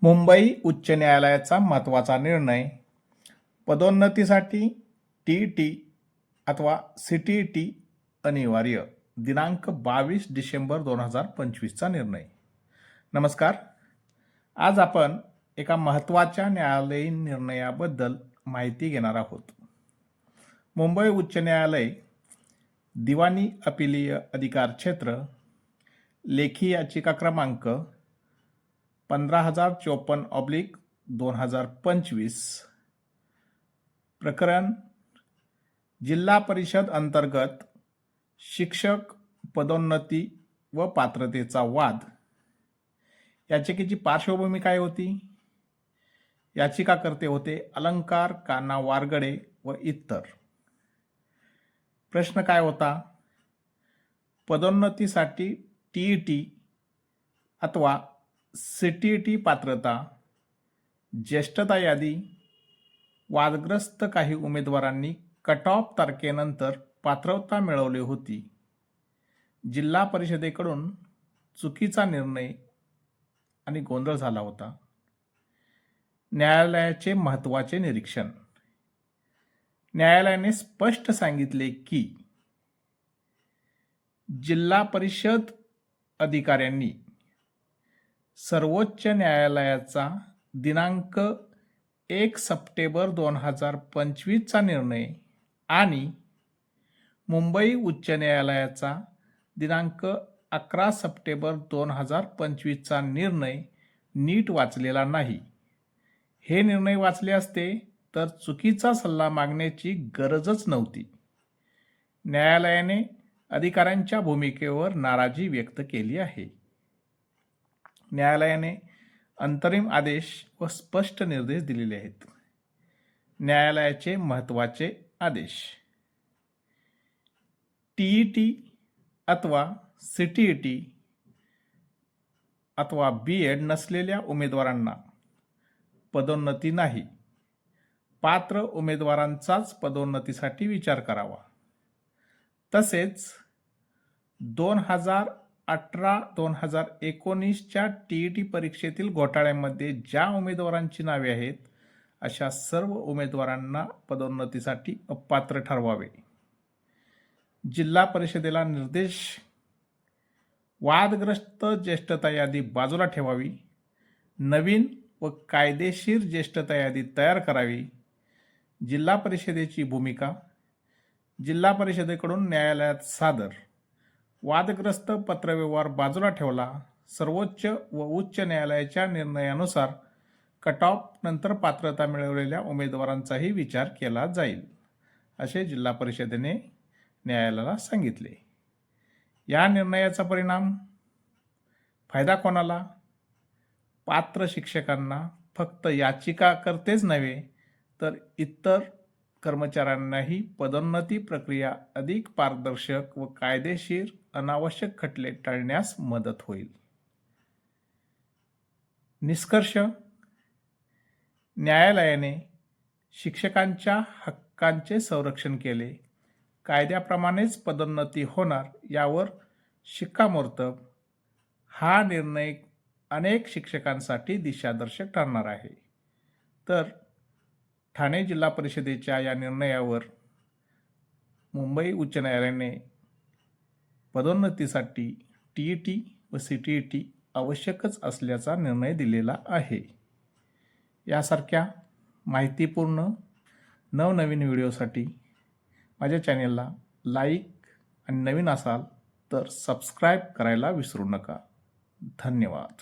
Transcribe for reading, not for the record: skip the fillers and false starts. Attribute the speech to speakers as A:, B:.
A: मुंबई उच्च न्यायालयाचा महत्त्वाचा निर्णय. पदोन्नतीसाठी टी.ई.टी. अथवा सी.टी.ई.टी. अनिवार्य. दिनांक 22 डिसेंबर 2025चा निर्णय. नमस्कार. आज आपण एका महत्त्वाच्या न्यायालयीन निर्णयाबद्दल माहिती घेणार आहोत. मुंबई उच्च न्यायालय दिवाणी अपीलीय अधिकार क्षेत्र, लेखी याचिका क्रमांक 15,054/2025, प्रकरण जिल्हा परिषद अंतर्गत शिक्षक पदोन्नती व पात्रतेचा वाद. याचिकेची पार्श्वभूमी काय होती? याचिकाकर्ते होते अलंकार कान्हा वारगडे व इतर. प्रश्न काय होता? पदोन्नतीसाठी टी.ई.टी. अथवा सी.टी.ई.टी. पात्रता, ज्येष्ठता यादी. वादग्रस्त काही उमेदवारांनी कट ऑफ तारखेनंतर पात्रता मिळवली होती. जिल्हा परिषदेकडून चुकीचा निर्णय आणि गोंधळ झाला होता. न्यायालयाचे महत्त्वाचे निरीक्षण. न्यायालयाने स्पष्ट सांगितले की जिल्हा परिषद अधिकाऱ्यांनी सर्वोच्च न्यायालयाचा दिनांक 1 सप्टेंबर 2025चा निर्णय आणि मुंबई उच्च न्यायालयाचा दिनांक 11 सप्टेंबर 2025चा निर्णय नीट वाचलेला नाही. हे निर्णय वाचले असते तर चुकीचा सल्ला मागण्याची गरजच नव्हती. न्यायालयाने अधिकाऱ्यांच्या भूमिकेवर नाराजी व्यक्त केली आहे. न्यायालयाने अंतरिम आदेश व स्पष्ट निर्देश दिलेले आहेत. न्यायालयाचे महत्त्वाचे आदेश. टी.ई.टी. अथवा सी.टी.ई.टी. अथवा बी.एड नसलेल्या उमेदवारांना पदोन्नती नाही. पात्र उमेदवारांचाच पदोन्नतीसाठी विचार करावा. तसेच 2018-2019च्या टी.ई.टी. परीक्षेतील घोटाळ्यामध्ये ज्या उमेदवारांची नावे आहेत अशा सर्व उमेदवारांना पदोन्नतीसाठी अपात्र ठरवावे. जिल्हा परिषदेला निर्देश. वादग्रस्त ज्येष्ठता यादी बाजूला ठेवावी. नवीन व कायदेशीर ज्येष्ठता यादी तयार करावी. जिल्हा परिषदेची भूमिका. जिल्हा परिषदेकडून न्यायालयात सादर वादग्रस्त पत्रव्यवहार बाजूला ठेवला. सर्वोच्च व उच्च न्यायालयाच्या निर्णयानुसार कट ऑफ नंतर पात्रता मिळवलेल्या उमेदवारांचाही विचार केला जाईल, असे जिल्हा परिषदेने न्यायालयाला सांगितले. या निर्णयाचा परिणाम. फायदा कोणाला? पात्र शिक्षकांना. फक्त याचिकाकर्तेच नव्हे तर इतर कर्मचाऱ्यांनाही पदोन्नती प्रक्रिया अधिक पारदर्शक व कायदेशीर अनावश्यक खटले टाळण्यास मदत होईल. निष्कर्ष. न्यायालयाने शिक्षकांच्या हक्कांचे संरक्षण केले. कायद्याप्रमाणेच पदोन्नती होणार यावर शिक्कामोर्तब. हा निर्णय अनेक शिक्षकांसाठी दिशादर्शक ठरणार आहे. तर ठाणे जिल्हा परिषदेच्या या निर्णयावर मुंबई उच्च न्यायालयाने पदोन्नतीसाठी टी.ई.टी. व सी.टी.ई.टी. आवश्यकच असल्याचा निर्णय दिलेला आहे. यासारख्या माहितीपूर्ण नवनवीन व्हिडिओसाठी माझ्या चॅनेलला लाईक आणि नवीन असाल तर सबस्क्राईब करायला विसरू नका. धन्यवाद.